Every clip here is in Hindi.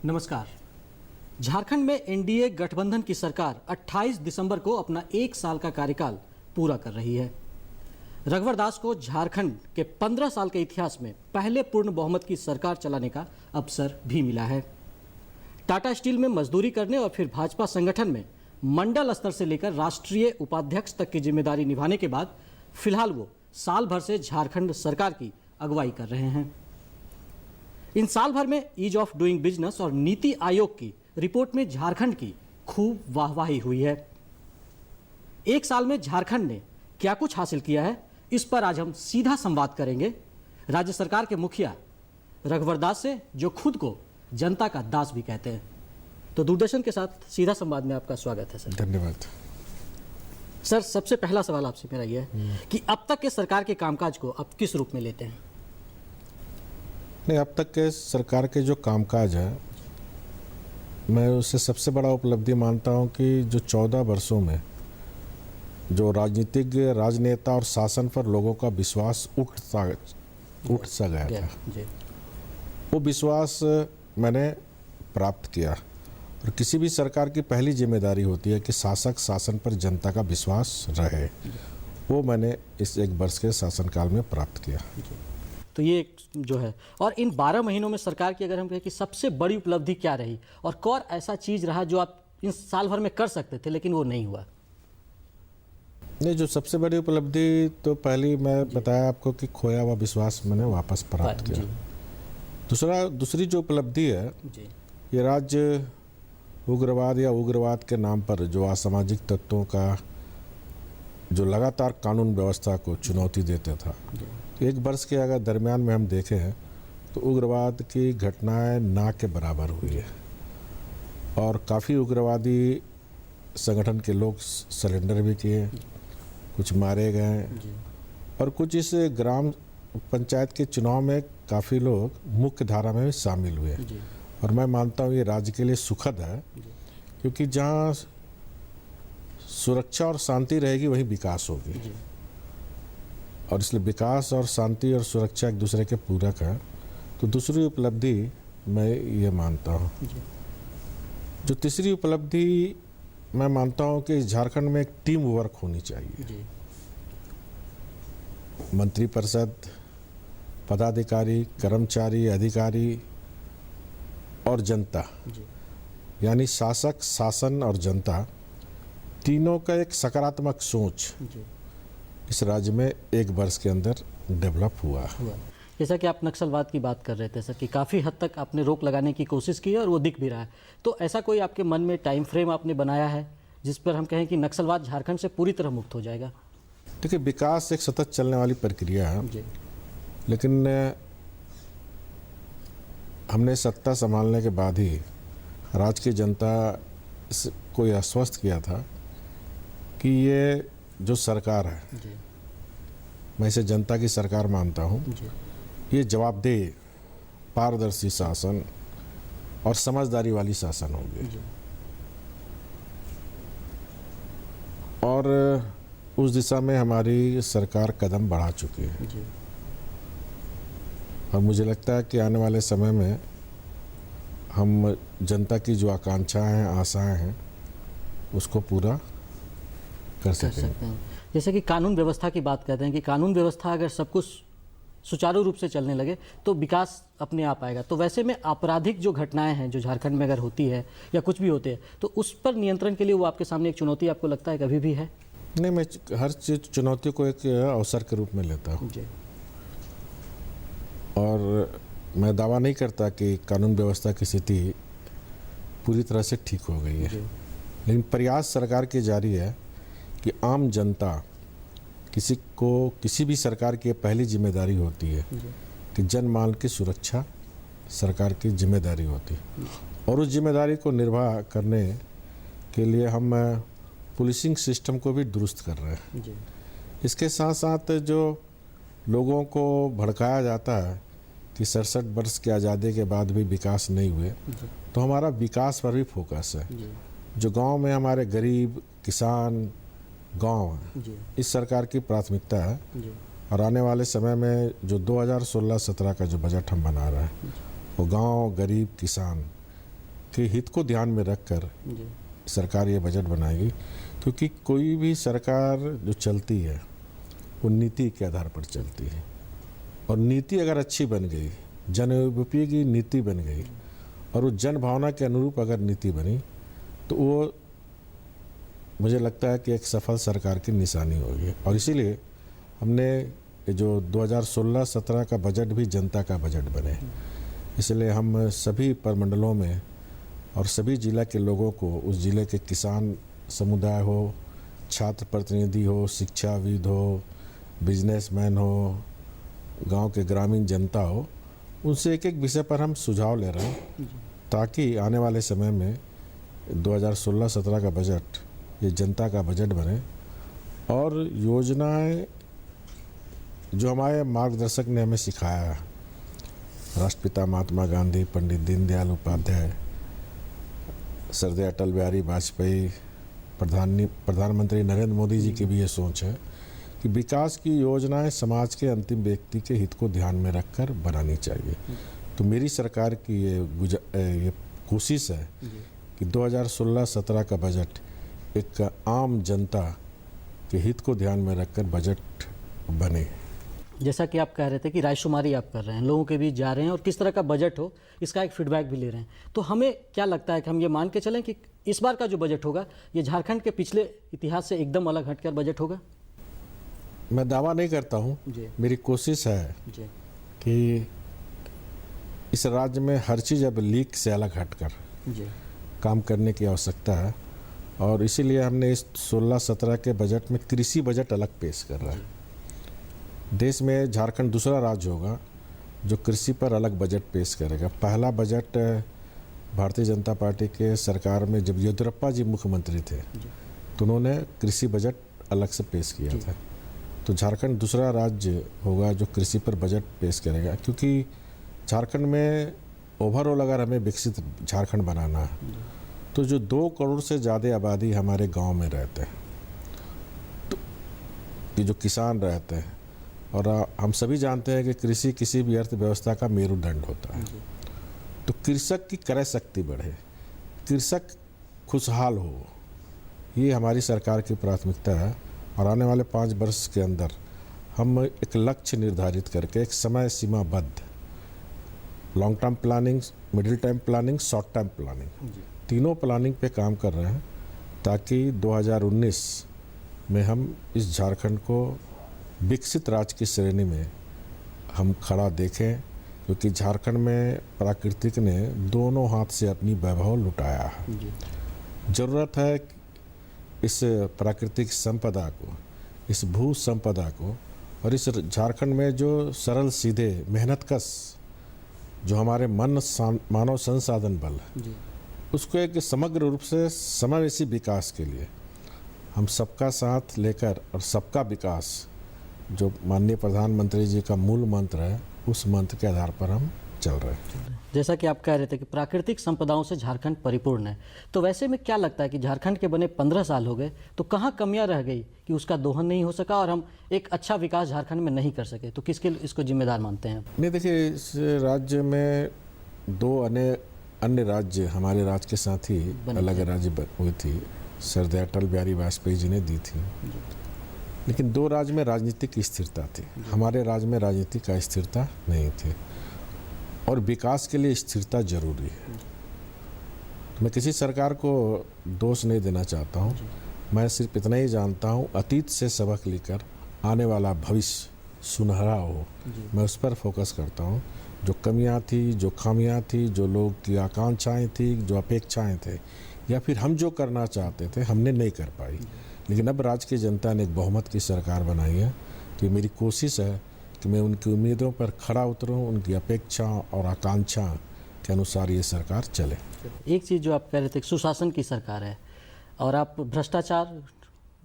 नमस्कार। झारखंड में एनडीए गठबंधन की सरकार 28 दिसंबर को अपना 1 साल का कार्यकाल पूरा कर रही है। रघुवर दास को झारखंड के 15 साल के इतिहास में पहले पूर्ण बहुमत की सरकार चलाने का अवसर भी मिला है। टाटा स्टील में मजदूरी करने और फिर भाजपा संगठन में मंडल स्तर से लेकर राष्ट्रीय उपाध्यक्ष तक की जिम्मेदारी निभाने के बाद फिलहाल वो साल भर से झारखंड सरकार की अगुवाई कर रहे हैं। इन साल भर में ईज ऑफ डूइंग बिजनेस और नीति आयोग की रिपोर्ट में झारखंड की खूब वाहवाही हुई है। 1 साल में झारखंड ने क्या कुछ हासिल किया है, इस पर आज हम सीधा संवाद करेंगे राज्य सरकार के मुखिया रघुवर दास से, जो खुद को जनता का दास भी कहते हैं। तो दूरदर्शन के साथ सीधा संवाद में आपका स्वागत है सर। धन्यवाद सर, सबसे पहला सवाल आपसे मेरा यह है कि अब तक के सरकार के कामकाज को आप किस रूप में लेते हैं? नहीं, अब तक के सरकार के जो कामकाज है, मैं उससे सबसे बड़ा उपलब्धि मानता हूं कि जो 14 वर्षों में जो राजनीतिज्ञ, राजनेता और शासन पर लोगों का विश्वास उठ सा गया था, वो विश्वास मैंने प्राप्त किया। और किसी भी सरकार की पहली जिम्मेदारी होती है कि शासक शासन पर जनता का विश्वास रहे। वो मैंने इस 1 वर्ष के शासनकाल में प्राप्त किया। तो ये जो है, और इन 12 महीनों में सरकार की अगर हम कहें कि सबसे बड़ी उपलब्धि क्या रही और कौन ऐसा चीज रहा जो आप इन साल भर में कर सकते थे लेकिन वो नहीं हुआ? नहीं, जो सबसे बड़ी उपलब्धि तो पहली मैं बताया आपको कि खोया हुआ विश्वास मैंने वापस प्राप्त किया। दूसरी जो उपलब्धि है, ये राज्य उग्रवाद या उग्रवाद के नाम पर जो असामाजिक तत्वों का जो लगातार कानून व्यवस्था को चुनौती देते था, 1 वर्ष के अगर दरमियान में हम देखें तो उग्रवाद की घटनाएं ना के बराबर हुई है और काफ़ी उग्रवादी संगठन के लोग सरेंडर भी किए, कुछ मारे गए और कुछ इस ग्राम पंचायत के चुनाव में काफ़ी लोग मुख्य धारा में भी शामिल हुए। और मैं मानता हूँ ये राज्य के लिए सुखद है, क्योंकि जहाँ सुरक्षा और शांति रहेगी वहीं विकास होगी। और इसलिए विकास और शांति और सुरक्षा एक दूसरे के पूरक है। तो दूसरी उपलब्धि मैं ये मानता हूँ। जो तीसरी उपलब्धि मैं मानता हूँ कि झारखंड में एक टीम वर्क होनी चाहिए। मंत्रिपरिषद, पदाधिकारी, कर्मचारी, अधिकारी और जनता, यानी शासक, शासन और जनता, तीनों का एक सकारात्मक सोच इस राज्य में 1 वर्ष के अंदर डेवलप हुआ। जैसा कि आप नक्सलवाद की बात कर रहे थे सर, कि काफ़ी हद तक आपने रोक लगाने की कोशिश की है और वो दिख भी रहा है। तो ऐसा कोई आपके मन में टाइम फ्रेम आपने बनाया है जिस पर हम कहें कि नक्सलवाद झारखंड से पूरी तरह मुक्त हो जाएगा? देखिए, विकास एक सतत चलने वाली प्रक्रिया है, लेकिन हमने सत्ता संभालने के बाद ही राज्य की जनता को यह आश्वस्त किया था कि ये जो सरकार है, मैं इसे जनता की सरकार मानता हूँ, ये जवाबदेह, पारदर्शी शासन और समझदारी वाली शासन होगी। और उस दिशा में हमारी सरकार कदम बढ़ा चुकी है। और मुझे लगता है कि आने वाले समय में हम जनता की जो आकांक्षाएं हैं, आशाएं हैं, उसको पूरा कर सकते हैं। जैसे कि कानून व्यवस्था की बात करते हैं कि कानून व्यवस्था अगर सब कुछ सुचारू रूप से चलने लगे तो विकास अपने आप आएगा। तो वैसे में आपराधिक जो घटनाएं हैं जो झारखंड में अगर होती है या कुछ भी होते हैं, तो उस पर नियंत्रण के लिए वो आपके सामने एक चुनौती आपको लगता है कभी भी है? नहीं, मैं हर चुनौती को एक अवसर के रूप में लेता हूँ। और मैं दावा नहीं करता कि कानून व्यवस्था की स्थिति पूरी तरह से ठीक हो गई है, लेकिन प्रयास सरकार की जारी है कि आम जनता, किसी भी सरकार की पहली जिम्मेदारी होती है कि जनमाल की सुरक्षा सरकार की जिम्मेदारी होती है। और उस जिम्मेदारी को निर्वाह करने के लिए हम पुलिसिंग सिस्टम को भी दुरुस्त कर रहे हैं। इसके साथ साथ जो लोगों को भड़काया जाता है कि 67 वर्ष की आज़ादी के बाद भी विकास नहीं हुए, तो हमारा विकास पर भी फोकस है। जो गांव में हमारे गरीब किसान गांव, इस सरकार की प्राथमिकता है। और आने वाले समय में जो 2016-17 का जो बजट हम बना रहे हैं, वो गांव, गरीब, किसान, के हित को ध्यान में रखकर जी सरकार ये बजट बनाएगी, क्योंकि कोई भी सरकार जो चलती है वो नीति के आधार पर चलती है, और नीति अगर अच्छी बन गई, जन उपयोगी नीति बन गई और वो जन भावना के अनुरूप अगर नीति बनी, तो वो मुझे लगता है कि एक सफल सरकार की निशानी होगी। और इसीलिए हमने ये जो 2016-17 का बजट भी जनता का बजट बने, इसलिए हम सभी प्रमंडलों में और सभी जिला के लोगों को, उस जिले के किसान समुदाय हो, छात्र प्रतिनिधि हो, शिक्षाविद हो, बिजनेसमैन हो, गांव के ग्रामीण जनता हो, उनसे एक एक विषय पर हम सुझाव ले रहे हैं, ताकि आने वाले समय में 2016-17 का बजट ये जनता का बजट बने और योजनाएं जो हमारे मार्गदर्शक ने हमें सिखाया, राष्ट्रपिता महात्मा गांधी, पंडित दीनदयाल उपाध्याय, सरदार अटल बिहारी वाजपेयी, प्रधानमंत्री नरेंद्र मोदी जी की भी ये सोच है कि विकास की योजनाएं समाज के अंतिम व्यक्ति के हित को ध्यान में रखकर बनानी चाहिए। तो मेरी सरकार की ये कोशिश है कि 2016-17 का बजट एक आम जनता के हित को ध्यान में रखकर बजट बने। जैसा कि आप कह रहे थे कि रायशुमारी आप कर रहे हैं, लोगों के बीच जा रहे हैं और किस तरह का बजट हो इसका एक फीडबैक भी ले रहे हैं, तो हमें क्या लगता है कि हम ये मान के चलें कि इस बार का जो बजट होगा ये झारखंड के पिछले इतिहास से एकदम अलग हटकर बजट होगा? मैं दावा नहीं करता हूँ, मेरी कोशिश है जी कि इस राज्य में हर चीज़ अब लीक से अलग हटकर जी काम करने की आवश्यकता है, और इसीलिए हमने इस 16-17 के बजट में कृषि बजट अलग पेश कर रहा है। देश में झारखंड दूसरा राज्य होगा जो कृषि पर अलग बजट पेश करेगा। पहला बजट भारतीय जनता पार्टी के सरकार में जब येदियुरप्पा जी मुख्यमंत्री थे तो उन्होंने कृषि बजट अलग से पेश किया था। तो झारखंड दूसरा राज्य होगा जो कृषि पर बजट पेश करेगा, क्योंकि झारखंड में ओवरऑल अगर हमें विकसित झारखंड बनाना है तो जो 2 करोड़ से ज़्यादा आबादी हमारे गांव में रहते हैं, तो ये जो किसान रहते हैं, और हम सभी जानते हैं कि कृषि किसी भी अर्थव्यवस्था का मेरुदंड होता है। तो कृषक की क्रय शक्ति बढ़े, कृषक खुशहाल हो, ये हमारी सरकार की प्राथमिकता है। और आने वाले 5 वर्ष के अंदर हम एक लक्ष्य निर्धारित करके एक समय सीमाबद्ध long term planning, middle time planning, short term planning, तीनों प्लानिंग पे काम कर रहे हैं, ताकि 2019 में हम इस झारखंड को विकसित राज्य की श्रेणी में हम खड़ा देखें, क्योंकि झारखंड में प्राकृतिक ने दोनों हाथ से अपनी वैभव लुटाया है। ज़रूरत है इस प्राकृतिक संपदा को, इस भू संपदा को, और इस झारखंड में जो सरल सीधे मेहनतकश जो हमारे मानव संसाधन बल है, उसको एक समग्र रूप से समावेशी विकास के लिए हम सबका साथ लेकर और सबका विकास जो माननीय प्रधानमंत्री जी का मूल मंत्र है, उस मंत्र के आधार पर हम चल रहे हैं। जैसा कि आप कह रहे थे कि प्राकृतिक संपदाओं से झारखंड परिपूर्ण है, तो वैसे में क्या लगता है कि झारखंड के बने 15 साल हो गए, तो कहाँ कमियां रह गई कि उसका दोहन नहीं हो सका और हम एक अच्छा विकास झारखंड में नहीं कर सके? तो किसके इसको जिम्मेदार मानते हैं? नहीं, देखिए, इस राज्य में 2 अन्य राज्य हमारे राज्य के साथ ही अलग राज्य हुई थी, सरदार अटल बिहारी वाजपेयी जी ने दी थी, लेकिन 2 राज्य में राजनीतिक स्थिरता थी। हमारे राज्य में राजनीतिक अस्थिरता नहीं थी, और विकास के लिए स्थिरता जरूरी है। तो मैं किसी सरकार को दोष नहीं देना चाहता हूँ, मैं सिर्फ इतना ही जानता हूँ, अतीत से सबक लेकर आने वाला भविष्य सुनहरा हो, मैं उस पर फोकस करता हूँ। जो कमियाँ थी, जो खामियाँ थी, जो लोग की आकांक्षाएँ थी, जो अपेक्षाएँ थे, या फिर हम जो करना चाहते थे हमने नहीं कर पाई, लेकिन अब राज्य की जनता ने एक बहुमत की सरकार बनाई है। तो ये मेरी कोशिश है कि मैं उनकी उम्मीदों पर खड़ा उतरूं, उनकी अपेक्षा और आकांक्षा के अनुसार ये सरकार चले। एक चीज़ जो आप कह रहे थे, सुशासन की सरकार है और आप भ्रष्टाचार,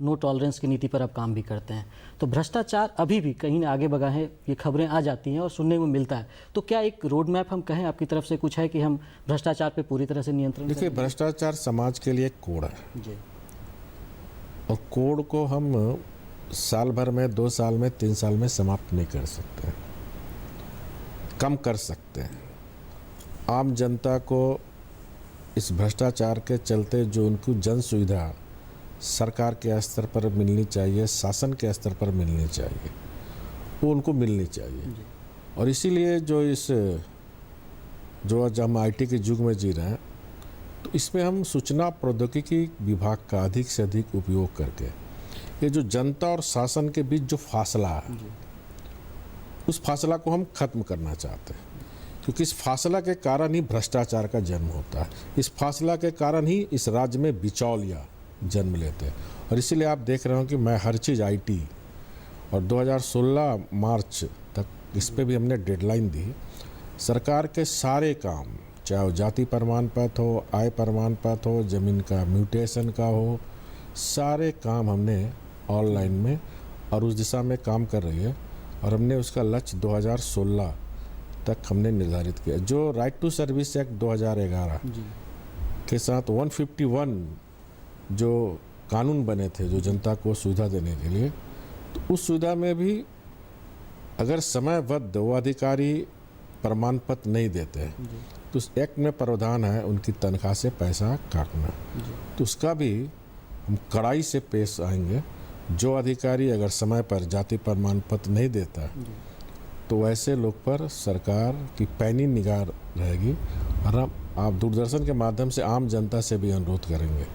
नो टॉलरेंस की नीति पर आप काम भी करते हैं, तो भ्रष्टाचार अभी भी कहीं ना आगे बढ़ा है, ये खबरें आ जाती हैं और सुनने को मिलता है। तो क्या एक रोड मैप हम कहें आपकी तरफ से कुछ है कि हम भ्रष्टाचार पे पूरी तरह से नियंत्रण? देखिए, भ्रष्टाचार समाज के लिए एक कोड़ है जी, और कोड़ को हम साल भर में, 2 साल में, 3 साल में समाप्त नहीं कर सकते, कम कर सकते हैं। आम जनता को इस भ्रष्टाचार के चलते जो उनको जन सुविधा सरकार के स्तर पर मिलनी चाहिए, शासन के स्तर पर मिलनी चाहिए, वो उनको मिलनी चाहिए। और इसीलिए जो आज हम आईटी के युग में जी रहे हैं, तो इसमें हम सूचना प्रौद्योगिकी विभाग का अधिक से अधिक उपयोग करके ये जो जनता और शासन के बीच जो फासला है, उस फासला को हम खत्म करना चाहते हैं, क्योंकि इस फासला के कारण ही भ्रष्टाचार का जन्म होता है। इस फासला के कारण ही इस राज्य में बिचौलिया जन्म लेते हैं। और इसीलिए आप देख रहे हो कि मैं हर चीज़ आईटी, और 2016 मार्च तक इस पे भी हमने डेडलाइन दी। सरकार के सारे काम, चाहे वो जाति प्रमाण पत्र हो, आय प्रमाण पत्र हो, ज़मीन का म्यूटेशन का हो, सारे काम हमने ऑनलाइन में और उस दिशा में काम कर रही है। और हमने उसका लक्ष्य 2016 तक हमने निर्धारित किया। जो राइट टू सर्विस एक्ट 2011 के साथ 151 जो कानून बने थे जो जनता को सुविधा देने के लिए, तो उस सुविधा में भी अगर समयबद्ध वो अधिकारी प्रमाण पत्र नहीं देते हैं, तो उस एक्ट में प्रावधान है उनकी तनख्वाह से पैसा काटना। तो उसका भी हम कड़ाई से पेश आएंगे। जो अधिकारी अगर समय पर जाति प्रमाण पत्र नहीं देता, तो वैसे लोग पर सरकार की पैनी निगाह रहेगी। और हम आप दूरदर्शन के माध्यम से आम जनता से भी अनुरोध करेंगे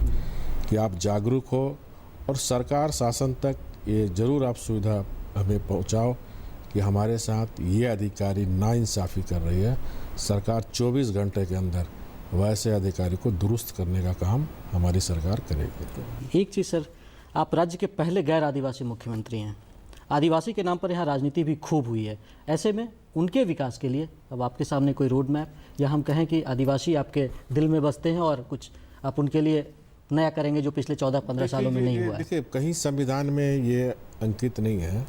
कि आप जागरूक हो और सरकार शासन तक ये ज़रूर आप सुविधा हमें पहुंचाओ कि हमारे साथ ये अधिकारी नाइंसाफ़ी कर रही है। सरकार 24 घंटे के अंदर वैसे अधिकारी को दुरुस्त करने का काम हमारी सरकार करेगी। एक चीज़ सर, आप राज्य के पहले गैर आदिवासी मुख्यमंत्री हैं। आदिवासी के नाम पर यहाँ राजनीति भी खूब हुई है। ऐसे में उनके विकास के लिए अब आपके सामने कोई रोड मैप, या हम कहें कि आदिवासी आपके दिल में बसते हैं और कुछ आप उनके लिए नया करेंगे जो पिछले 14-15 सालों में नहीं हुआ है? देखिए, कहीं संविधान में ये अंकित नहीं है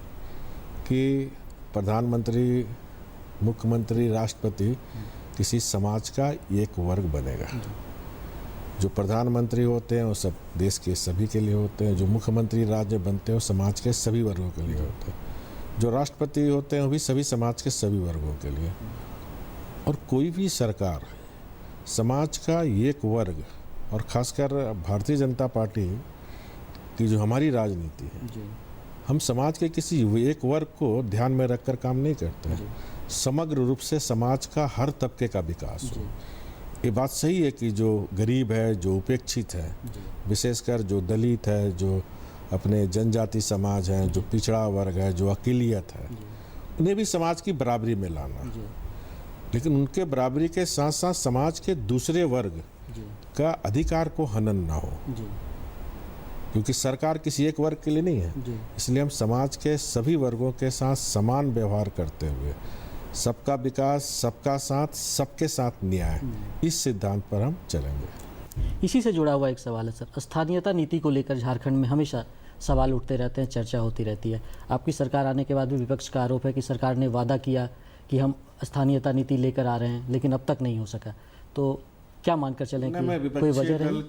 कि प्रधानमंत्री, मुख्यमंत्री, राष्ट्रपति किसी समाज का एक वर्ग बनेगा। जो प्रधानमंत्री होते हैं वो सब देश के सभी के लिए होते हैं। जो मुख्यमंत्री राज्य बनते हैं वो समाज के सभी वर्गों के लिए होते हैं। जो राष्ट्रपति होते हैं वो भी सभी समाज के सभी वर्गों के लिए। और कोई भी सरकार समाज का एक वर्ग, और खासकर भारतीय जनता पार्टी की जो हमारी राजनीति है, हम समाज के किसी एक वर्ग को ध्यान में रखकर काम नहीं करते हैं। समग्र रूप से समाज का हर तबके का विकास हो। ये बात सही है कि जो गरीब है, जो उपेक्षित है, विशेषकर जो दलित है, जो अपने जनजाति समाज है, जो पिछड़ा वर्ग है, जो अक़लियत है, उन्हें भी समाज की बराबरी में लाना। लेकिन उनके बराबरी के साथ साथ समाज के दूसरे वर्ग का अधिकार को हनन ना हो, क्योंकि सरकार किसी एक वर्ग के लिए नहीं है। इसलिए हम समाज के सभी वर्गों के साथ समान व्यवहार करते हुए सबका विकास, सबका साथ, सबके साथ न्याय, इस सिद्धांत पर हम चलेंगे। इसी से जुड़ा हुआ एक सवाल है सर, स्थानीयता नीति को लेकर झारखंड में हमेशा सवाल उठते रहते हैं, चर्चा होती रहती है। आपकी सरकार आने के बाद भी विपक्ष का आरोप है कि सरकार ने वादा किया कि हम स्थानीयता नीति लेकर आ रहे हैं, लेकिन अब तक नहीं हो सका। तो क्या मानकर चलें कि कोई वजह रही?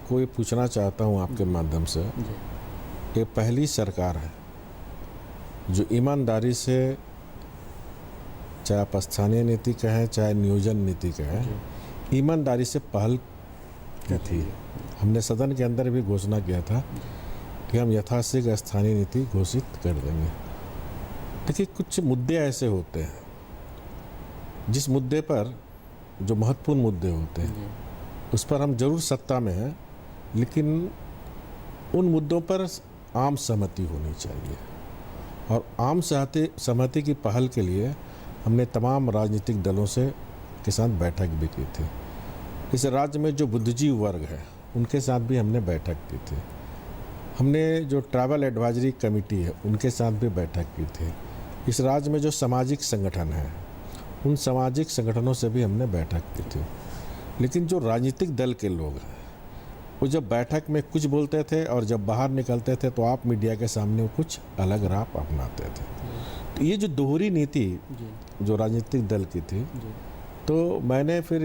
कोई पूछना चाहता हूँ आपके माध्यम से, ये पहली सरकार है जो ईमानदारी से, चाहे आप स्थानीय नीति कहें चाहे नियोजन नीति कहें, ईमानदारी से पहल की थी। हमने सदन के अंदर भी घोषणा किया था कि हम यथाशीघ्र स्थानीय नीति घोषित कर देंगे। देखिए, कुछ मुद्दे ऐसे होते हैं जिस मुद्दे पर, जो महत्वपूर्ण मुद्दे होते हैं, उस पर हम जरूर सत्ता में हैं, लेकिन उन मुद्दों पर आम सहमति होनी चाहिए। और आम सहमति की पहल के लिए हमने तमाम राजनीतिक दलों से के साथ बैठक भी की थी। इस राज्य में जो बुद्धिजीवी वर्ग है उनके साथ भी हमने बैठक की थी। हमने जो ट्रैवल एडवाइजरी कमेटी है उनके साथ भी बैठक की थी। इस राज्य में जो सामाजिक संगठन है उन सामाजिक संगठनों से भी हमने बैठक की थी। लेकिन जो राजनीतिक दल के लोग हैं वो जब बैठक में कुछ बोलते थे और जब बाहर निकलते थे तो आप मीडिया के सामने वो कुछ अलग राह अपनाते थे। तो ये जो दोहरी नीति जो राजनीतिक दल की थी, तो मैंने फिर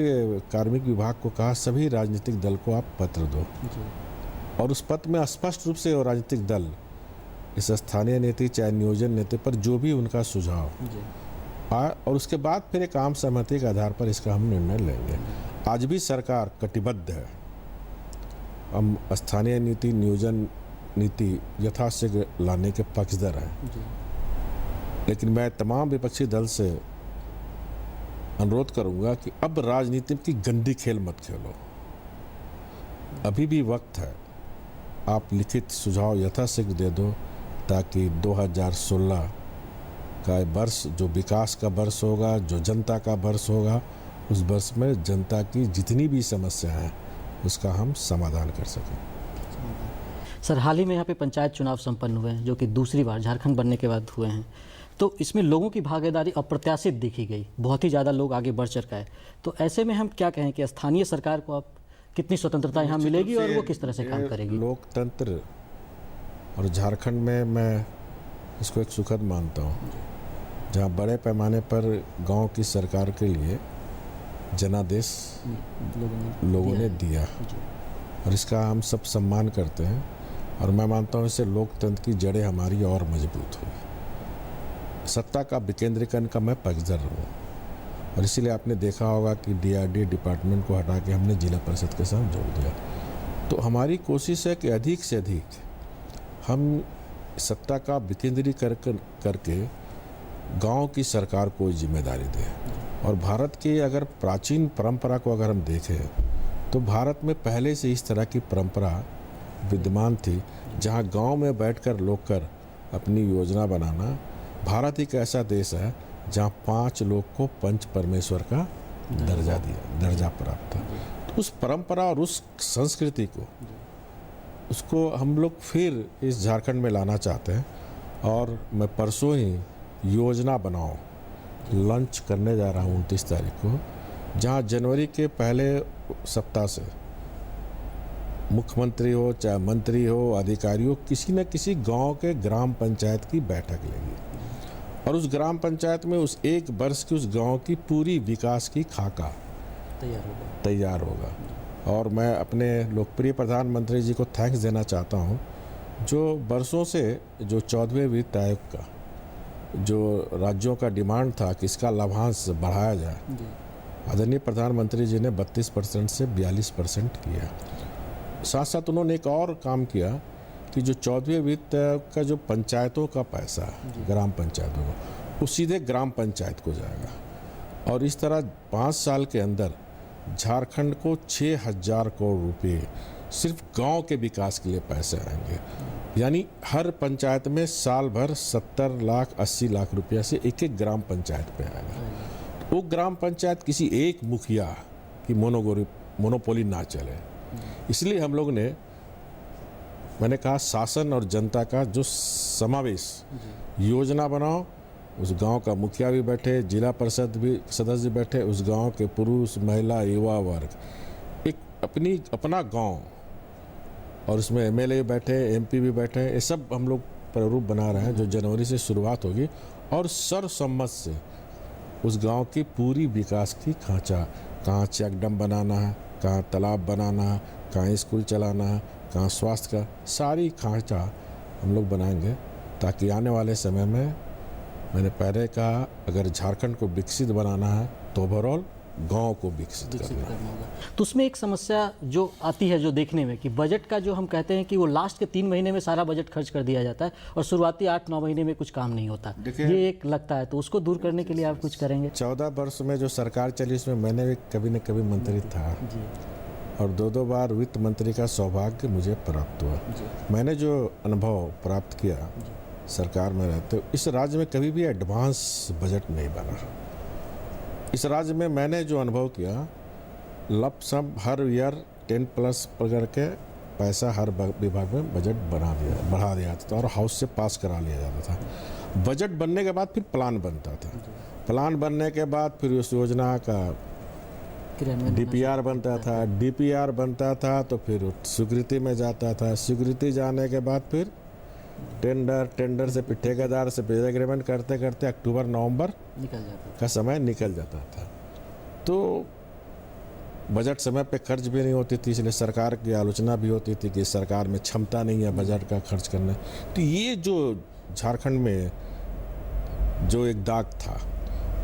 कार्मिक विभाग को कहा सभी राजनीतिक दल को आप पत्र दो, और उस पत्र में स्पष्ट रूप से राजनीतिक दल इस स्थानीय नीति चाहे नियोजन नीति पर जो भी उनका सुझाव और उसके बाद फिर एक आम सहमति के आधार पर इसका हम निर्णय लेंगे। आज भी सरकार कटिबद्ध है, हम स्थानीय नीति नियोजन नीति यथाशीघ्र लाने के पक्षधर हैं, लेकिन मैं तमाम विपक्षी दल से अनुरोध करूंगा कि अब राजनीति की गंदी खेल मत खेलो। अभी भी वक्त है, आप लिखित सुझाव यथाशीघ्र दे दो ताकि 2016 का वर्ष जो विकास का वर्ष होगा, जो जनता का वर्ष होगा, उस वर्ष में जनता की जितनी भी समस्या हैं उसका हम समाधान कर सकें। सर, हाल ही में यहाँ पे पंचायत चुनाव संपन्न हुए हैं जो कि दूसरी बार झारखंड बनने के बाद हुए हैं, तो इसमें लोगों की भागीदारी अप्रत्याशित देखी गई, बहुत ही ज़्यादा लोग आगे बढ़ चढ़ के आए। तो ऐसे में हम क्या कहें कि स्थानीय सरकार को अब कितनी स्वतंत्रता यहाँ मिलेगी और वो किस तरह से काम करेगी? लोकतंत्र और झारखंड में मैं इसको एक सुखद मानता हूँ, जहाँ बड़े पैमाने पर गांव की सरकार के लिए जनादेश लोगों ने दिया और इसका हम सब सम्मान करते हैं और मैं मानता हूँ इससे लोकतंत्र की जड़ें हमारी और मजबूत हुई। सत्ता का विकेंद्रीकरण का मैं पक्षधर हूँ और इसीलिए आपने देखा होगा कि डीआरडी डिपार्टमेंट को हटा के हमने जिला परिषद के साथ जोड़ दिया। तो हमारी कोशिश है कि अधिक से अधिक हम सत्ता का विकेंद्रीकरण करके गांव की सरकार को जिम्मेदारी दें। और भारत की अगर प्राचीन परंपरा को अगर हम देखें तो भारत में पहले से इस तरह की परंपरा विद्यमान थी, जहां गांव में बैठकर लोग अपनी योजना बनाना। भारत एक ऐसा देश है जहां 5 लोग को पंच परमेश्वर का दर्जा प्राप्त था। तो उस परंपरा और उस संस्कृति को उसको हम लोग फिर इस झारखंड में लाना चाहते हैं और मैं परसों ही योजना बनाओ लॉन्च करने जा रहा हूँ 29 तारीख को, जहाँ जनवरी के पहले सप्ताह से मुख्यमंत्री हो चाहे मंत्री हो अधिकारी हो, किसी न किसी गांव के ग्राम पंचायत की बैठक लेगी और उस ग्राम पंचायत में उस एक वर्ष की उस गांव की पूरी विकास की खाका तैयार होगा। और मैं अपने लोकप्रिय प्रधानमंत्री जी को थैंक्स देना चाहता हूं, जो वर्षों से जो 14वें वित्त आयोग का जो राज्यों का डिमांड था कि इसका लाभांश बढ़ाया जाए, आदरणीय प्रधानमंत्री जी ने 32% से 42% किया। साथ साथ उन्होंने एक और काम किया कि जो 14वें वित्त का जो पंचायतों का पैसा ग्राम पंचायतों का, वो सीधे ग्राम पंचायत को जाएगा और इस तरह 5 साल के अंदर झारखंड को 6000 करोड़ रुपए सिर्फ गांव के विकास के लिए पैसे आएंगे। यानी हर पंचायत में साल भर 70 लाख 80 लाख रुपया से एक एक ग्राम पंचायत पे आएगा। वो ग्राम पंचायत किसी एक मुखिया की मोनोपोली ना चले, इसलिए हम लोग ने, मैंने कहा, शासन और जनता का जो समावेश योजना बनाओ। उस गांव का मुखिया भी बैठे, जिला परिषद भी सदस्य बैठे, उस गांव के पुरुष महिला युवा वर्ग, एक अपना गांव, और उसमें एमएलए बैठे, एमपी भी बैठे, ये सब हम लोग प्रारूप बना रहे हैं जो जनवरी से शुरुआत होगी और सर्वसम्मत से उस गांव की पूरी विकास की खांचा, कहाँ चेक डैम बनाना है, कहाँ तालाब बनाना है, कहाँ स्कूल चलाना है, कहाँ स्वास्थ्य का, सारी खांचा हम लोग बनाएंगे ताकि आने वाले समय में, मैंने पहले कहा, अगर झारखंड को विकसित बनाना है तो ओवरऑल गांव को विकसित करना होगा। तो उसमें एक समस्या जो आती है, जो देखने में, कि बजट का जो हम कहते हैं कि वो लास्ट के 3 महीने में सारा बजट खर्च कर दिया जाता है और शुरुआती 8-9 महीने में कुछ काम नहीं होता, ये एक लगता है। तो उसको दूर करने के लिए आप कुछ करेंगे? 14 वर्ष में जो सरकार चली उसमें मैंने भी कभी न कभी मंत्री था और 2 बार वित्त मंत्री का सौभाग्य मुझे प्राप्त हुआ। मैंने जो अनुभव प्राप्त किया सरकार में रहते, इस राज्य में कभी भी एडवांस बजट नहीं बना। इस राज्य में मैंने जो अनुभव किया, लपसम हर ईयर 10+ करके पैसा हर विभाग में बजट बढ़ा दिया जाता था और हाउस से पास करा लिया जाता था। बजट बनने के बाद फिर प्लान बनता था, प्लान बनने के बाद फिर उस योजना का डीपीआर बनता था, डीपीआर बनता था तो फिर स्वीकृति में जाता था, स्वीकृति जाने के बाद फिर टेंडर से फिर ठेकेदार से फिर एग्रीमेंट करते करते अक्टूबर नवंबर का समय निकल जाता था। तो बजट समय पे खर्च भी नहीं होती थी, इसलिए सरकार की आलोचना भी होती थी कि सरकार में क्षमता नहीं है बजट का खर्च करने। तो ये जो झारखंड में जो एक दाग था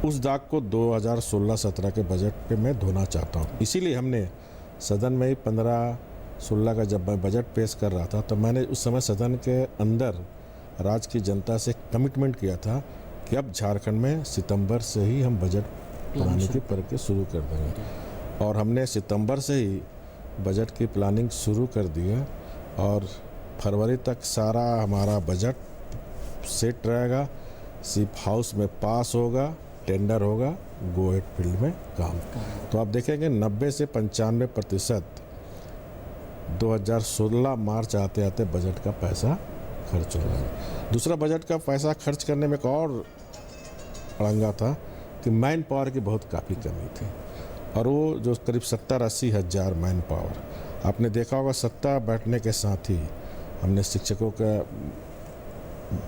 उस दाग को 2016-17 के बजट पे मैं धोना चाहता हूँ। इसीलिए हमने सदन में ही 15-16 का जब मैं बजट पेश कर रहा था तो मैंने उस समय सदन के अंदर राज्य की जनता से कमिटमेंट किया था कि अब झारखंड में सितंबर से ही हम बजट बनाने की प्रक्रिया शुरू कर देंगे। और हमने सितंबर से ही बजट की प्लानिंग शुरू कर दी है और फरवरी तक सारा हमारा बजट सेट रहेगा, सिर्फ हाउस में पास होगा, टेंडर होगा, गो हेड फील्ड में काम। तो आप देखेंगे 90 से 95% 2016 मार्च आते आते बजट का पैसा खर्च हो रहा है। दूसरा बजट का पैसा खर्च करने में एक और अड़ंगा था कि मैन पावर की बहुत काफ़ी कमी थी और वो जो करीब 70-80 हज़ार मैन पावर आपने देखा होगा। सत्ता बैठने के साथ ही हमने शिक्षकों का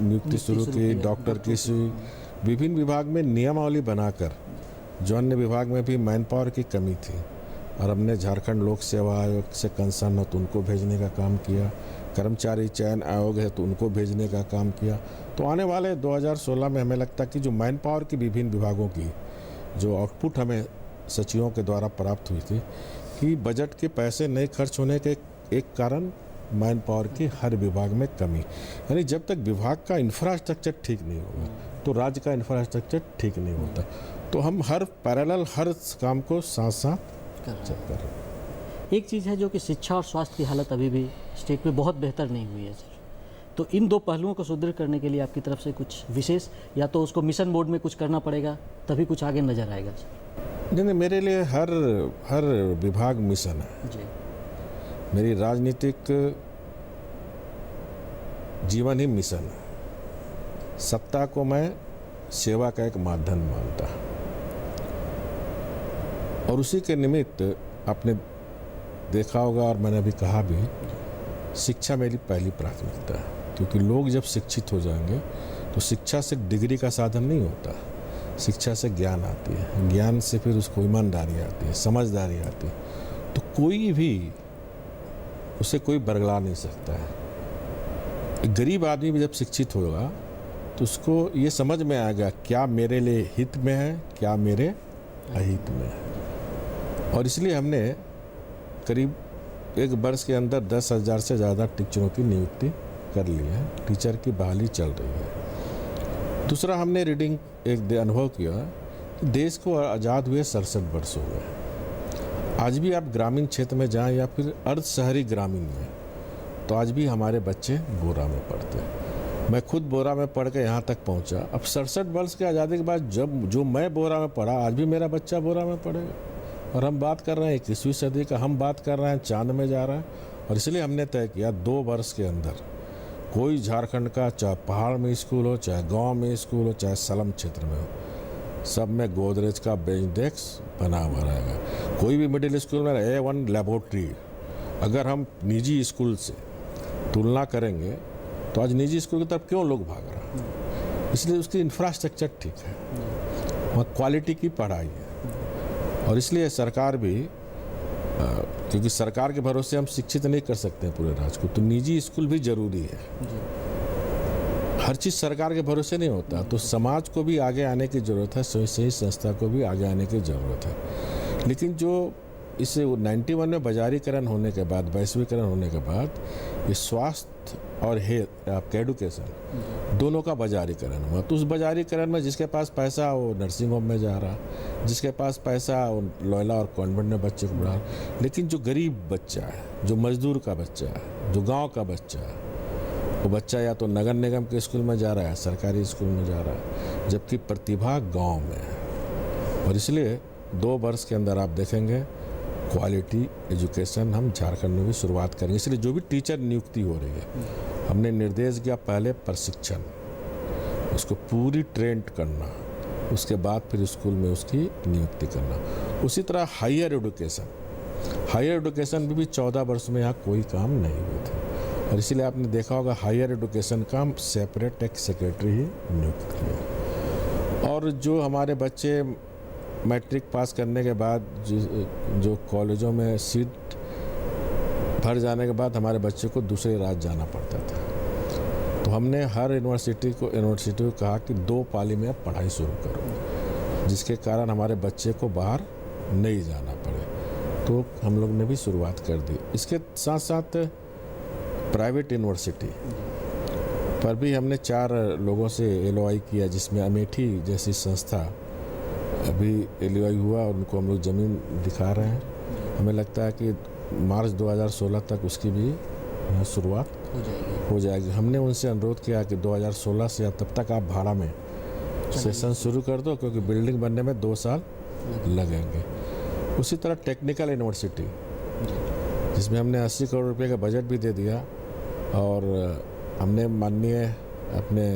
नियुक्ति शुरू की, डॉक्टर की विभिन्न विभाग में नियमावली बनाकर, जो अन्य विभाग में भी मैन पावर की कमी थी और हमने झारखंड लोक सेवा आयोग से कंसर्न हो तो उनको भेजने का काम किया, कर्मचारी चयन आयोग है तो उनको भेजने का काम किया। तो आने वाले 2016 में हमें लगता है कि जो मैन पावर की विभिन्न विभागों की जो आउटपुट हमें सचिवों के द्वारा प्राप्त हुई थी कि बजट के पैसे नहीं खर्च होने के एक कारण मैन पावर की हर विभाग में कमी, यानी जब तक विभाग का इंफ्रास्ट्रक्चर ठीक नहीं होगा तो राज्य का इंफ्रास्ट्रक्चर ठीक नहीं होता। तो हम हर पैरेलल हर काम को साथ साथ कर रहे हैं। एक चीज़ है जो कि शिक्षा और स्वास्थ्य की हालत अभी भी स्टेट में बहुत बेहतर नहीं हुई है सर, तो इन दो पहलुओं को सुदृढ़ करने के लिए आपकी तरफ से कुछ विशेष, या तो उसको मिशन मोड में कुछ करना पड़ेगा तभी कुछ आगे नजर आएगा सर? नहीं, मेरे लिए हर विभाग मिशन है जी। मेरी राजनीतिक जीवन ही मिशन है। सत्ता को मैं सेवा का एक माध्यम मानता और उसी के निमित्त आपने देखा होगा और मैंने अभी कहा भी, शिक्षा मेरी पहली प्राथमिकता है, क्योंकि लोग जब शिक्षित हो जाएंगे तो शिक्षा से डिग्री का साधन नहीं होता, शिक्षा से ज्ञान आती है, ज्ञान से फिर उसको ईमानदारी आती है, समझदारी आती है। तो कोई भी उसे कोई बरगला नहीं सकता है। एक गरीब आदमी भी जब शिक्षित होगा तो उसको ये समझ में आएगा क्या मेरे लिए हित में है, क्या मेरे अहित में है। और इसलिए हमने करीब एक वर्ष के अंदर 10,000 से ज़्यादा टीचरों की नियुक्ति कर ली है, टीचर की बहाली चल रही है। दूसरा, हमने रीडिंग एक अनुभव किया कि देश को आज़ाद हुए 67 वर्ष हो गए। आज भी आप ग्रामीण क्षेत्र में जाएं या फिर अर्ध शहरी ग्रामीण में, तो आज भी हमारे बच्चे बोरा में पढ़ते हैं। मैं खुद बोरा में पढ़ के यहाँ तक पहुँचा। अब 67 वर्ष की आज़ादी के बाद जब जो मैं बोरा में पढ़ा, आज भी मेरा बच्चा बोरा में पढ़ेगा। और हम बात कर रहे हैं 21वीं सदी का, हम बात कर रहे हैं चांद में जा रहा है। और इसलिए हमने तय किया 2 वर्ष के अंदर कोई झारखंड का, चाहे पहाड़ में स्कूल हो, चाहे गांव में स्कूल हो, चाहे स्लम क्षेत्र में हो, सब में गोदरेज का बेंच डेस्क बना हुआ रहेगा। कोई भी मिडिल स्कूल में A1 लेबोरेटरी, अगर हम निजी स्कूल से तुलना करेंगे तो आज निजी स्कूल की तरफ क्यों लोग भाग रहे हैं? इसलिए उसकी इंफ्रास्ट्रक्चर ठीक है, वहाँ क्वालिटी की पढ़ाई है। और इसलिए सरकार भी, क्योंकि सरकार के भरोसे हम शिक्षित नहीं कर सकते हैं पूरे राज्य को, तो निजी स्कूल भी जरूरी है। हर चीज़ सरकार के भरोसे नहीं होता, तो समाज को भी आगे आने की ज़रूरत है, सही संस्था को भी आगे आने की ज़रूरत है। लेकिन जो इसे 91 में बाजारीकरण होने के बाद, वैश्वीकरण होने के बाद, ये स्वास्थ्य और आपका एडुकेशन दोनों का बाजारीकरण हुआ। तो उस बाजारीकरण में जिसके पास पैसा वो नर्सिंग होम में जा रहा, जिसके पास पैसा वो लोयला और कॉन्वेंट में बच्चे को पढ़ा। लेकिन जो गरीब बच्चा है, जो मजदूर का बच्चा है, जो गांव का बच्चा है, वो बच्चा या तो नगर निगम के स्कूल में जा रहा है, सरकारी स्कूल में जा रहा है, जबकि प्रतिभा गाँव में है। और इसलिए 2 वर्ष के अंदर आप देखेंगे क्वालिटी एजुकेशन हम झारखंड में भी शुरुआत करेंगे। इसलिए जो भी टीचर नियुक्ति हो रही है, हमने निर्देश किया पहले प्रशिक्षण, उसको पूरी ट्रेंड करना, उसके बाद फिर स्कूल में उसकी नियुक्ति करना। उसी तरह हायर एडुकेशन भी 14 वर्ष में यहाँ कोई काम नहीं हुए थे। और इसीलिए आपने देखा होगा हायर एडुकेशन का सेपरेट एक सेक्रेटरी ही नियुक्त किया। और जो हमारे बच्चे मैट्रिक पास करने के बाद जो कॉलेजों में सीट भर जाने के बाद हमारे बच्चे को दूसरे राज्य जाना पड़ता था, तो हमने हर यूनिवर्सिटी को कहा कि 2 पाली में आप पढ़ाई शुरू करो। जिसके कारण हमारे बच्चे को बाहर नहीं जाना पड़े। तो हम लोग ने भी शुरुआत कर दी। इसके साथ साथ प्राइवेट यूनिवर्सिटी पर भी हमने 4 लोगों से LOI किया, जिसमें अमेठी जैसी संस्था अभी LOI हुआ और उनको हम लोग ज़मीन दिखा रहे हैं। हमें लगता है कि मार्च 2016 तक उसकी भी शुरुआत हो जाएगी। हमने उनसे अनुरोध किया कि 2016 से तब तक आप भाड़ा में सेशन शुरू कर दो, क्योंकि बिल्डिंग बनने में 2 साल लगेंगे। उसी तरह टेक्निकल यूनिवर्सिटी, जिसमें हमने 80 करोड़ रुपए का बजट भी दे दिया, और हमने माननीय अपने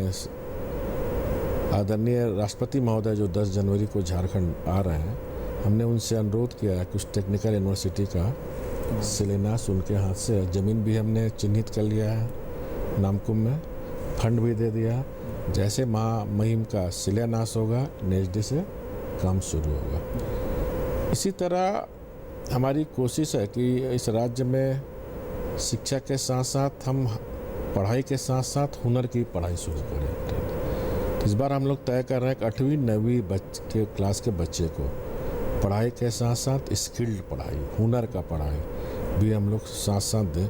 आदरणीय राष्ट्रपति महोदय जो 10 जनवरी को झारखंड आ रहे हैं, हमने उनसे अनुरोध किया है कि उस टेक्निकल यूनिवर्सिटी का शिलान्यास उनके हाथ से, ज़मीन भी हमने चिन्हित कर लिया है नामकुम में, फंड भी दे दिया। जैसे महामहिम का शिलान्यास होगा, नेक्स्ट डे से काम शुरू होगा। इसी तरह हमारी कोशिश है कि इस राज्य में शिक्षा के साथ साथ हम पढ़ाई के साथ साथ हुनर की पढ़ाई शुरू करें। इस बार हम लोग तय कर रहे हैं कि 8वीं 9वीं के क्लास के बच्चे को पढ़ाई के साथ साथ स्किल्ड पढ़ाई, हुनर का पढ़ाई भी हम लोग साथ साथ दें,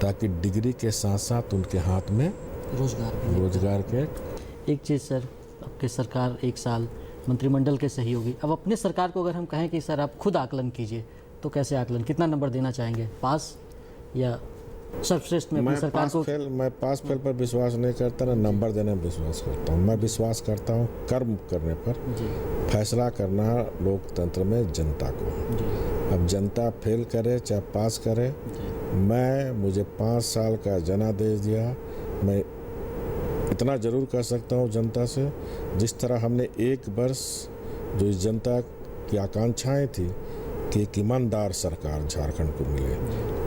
ताकि डिग्री के साथ साथ उनके हाथ में रोजगार के। एक चीज़ सर, आपकी सरकार 1 साल मंत्रिमंडल के सहयोगी, अब अपने सरकार को अगर हम कहें कि सर आप खुद आकलन कीजिए, तो कैसे आकलन, कितना नंबर देना चाहेंगे, पास या सर्वश्रेष्ठ में अपनी सरकार को? मैं पास फेल पर विश्वास नहीं करता, ना नंबर देने में विश्वास करता हूँ। मैं विश्वास करता हूँ कर्म करने पर। फैसला करना लोकतंत्र में जनता को। अब जनता फेल करे चाहे पास करे, मुझे 5 साल का जनादेश दिया। मैं इतना जरूर कह सकता हूँ जनता से, जिस तरह हमने 1 वर्ष जो इस जनता की आकांक्षाएं थी कि एक ईमानदार सरकार झारखंड को मिले,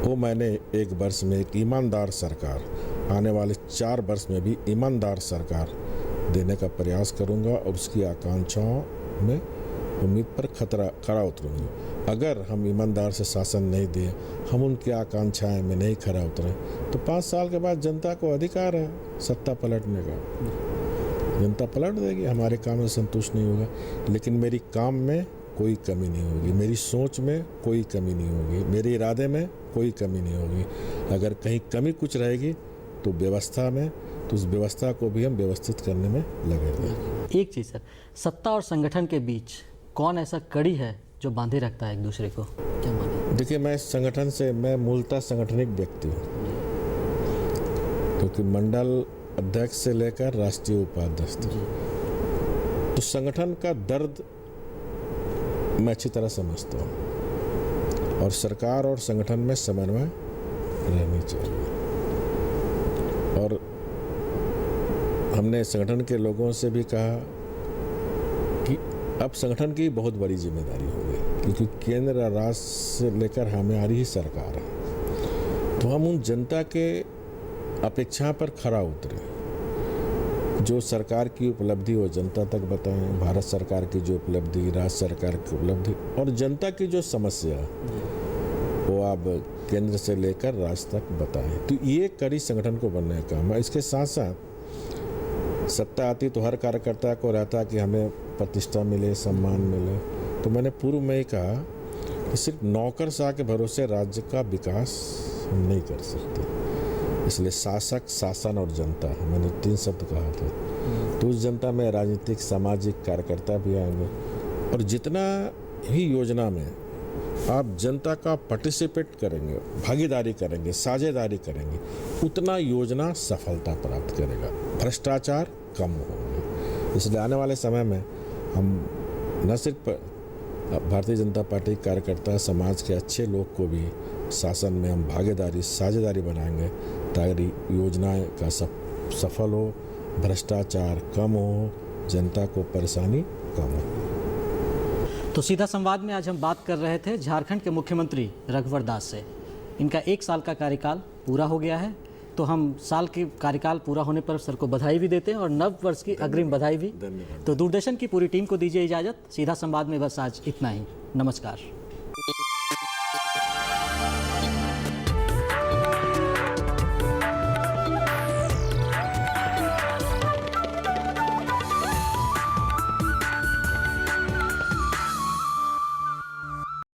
वो मैंने 1 वर्ष में एक ईमानदार सरकार, आने वाले 4 वर्ष में भी ईमानदार सरकार देने का प्रयास करूंगा, और उसकी आकांक्षाओं में उम्मीद पर खरा उतरूंगी। अगर हम ईमानदार से शासन नहीं दिए, हम उनकी आकांक्षाएं में नहीं खरा उतरे, तो 5 साल के बाद जनता को अधिकार है सत्ता पलटने का। जनता पलट देगी, हमारे काम में संतुष्ट नहीं होगा, लेकिन मेरी काम में कोई कमी नहीं होगी, मेरी सोच में कोई कमी नहीं होगी, मेरे इरादे में कोई कमी नहीं होगी। अगर कहीं कमी कुछ रहेगी तो व्यवस्था में, तो उस व्यवस्था को भी हम व्यवस्थित करने में लगेंगे। एक चीज़ सर, सत्ता और संगठन के बीच कौन ऐसा कड़ी है जो बांधे रखता है एक दूसरे को, क्या माने? देखिए, मैं मूलतः संगठनिक व्यक्ति हूँ, क्योंकि मंडल अध्यक्ष से लेकर राष्ट्रीय उपाध्यक्ष तक, तो संगठन का दर्द मैं अच्छी तरह समझता हूँ, और सरकार और संगठन में समन्वय रहनी चाहिए। और हमने संगठन के लोगों से भी कहा कि अब संगठन की बहुत बड़ी जिम्मेदारी होगी, क्योंकि केंद्र और राज्य से लेकर हमारी ही सरकार है, तो हम उन जनता के अपेक्षा पर खरा उतरे। जो सरकार की उपलब्धि वो जनता तक बताएं, भारत सरकार की जो उपलब्धि, राज्य सरकार की उपलब्धि, और जनता की जो समस्या वो आप केंद्र से लेकर राज्य तक बताएं। तो ये कड़ी संगठन को बनने का काम है। इसके साथ साथ सत्ता आती तो हर कार्यकर्ता को रहता कि हमें प्रतिष्ठा मिले, सम्मान मिले। तो मैंने पूर्व में ही कहा कि सिर्फ नौकरशाह के भरोसे राज्य का विकास हम नहीं कर सकते, इसलिए शासक, शासन और जनता, मैंने 3 शब्द कहा था। तो उस जनता में राजनीतिक, सामाजिक कार्यकर्ता भी आएंगे, और जितना ही योजना में आप जनता का पार्टिसिपेट करेंगे, भागीदारी करेंगे, साझेदारी करेंगे, उतना योजना सफलता प्राप्त करेगा, भ्रष्टाचार कम होगा। इसलिए आने वाले समय में हम न सिर्फ भारतीय जनता पार्टी कार्यकर्ता, समाज के अच्छे लोग को भी शासन में हम भागीदारी, साझेदारी बनाएंगे, ताकि योजनाएं का सफल हो, भ्रष्टाचार कम हो, जनता को परेशानी कम हो। तो सीधा संवाद में आज हम बात कर रहे थे झारखंड के मुख्यमंत्री रघुवर दास से। इनका 1 साल का कार्यकाल पूरा हो गया है, तो हम साल के कार्यकाल पूरा होने पर सर को बधाई भी देते हैं, और नव वर्ष की अग्रिम बधाई भी। तो दूरदर्शन की पूरी टीम को दीजिए इजाज़त। सीधा संवाद में बस आज इतना ही। नमस्कार।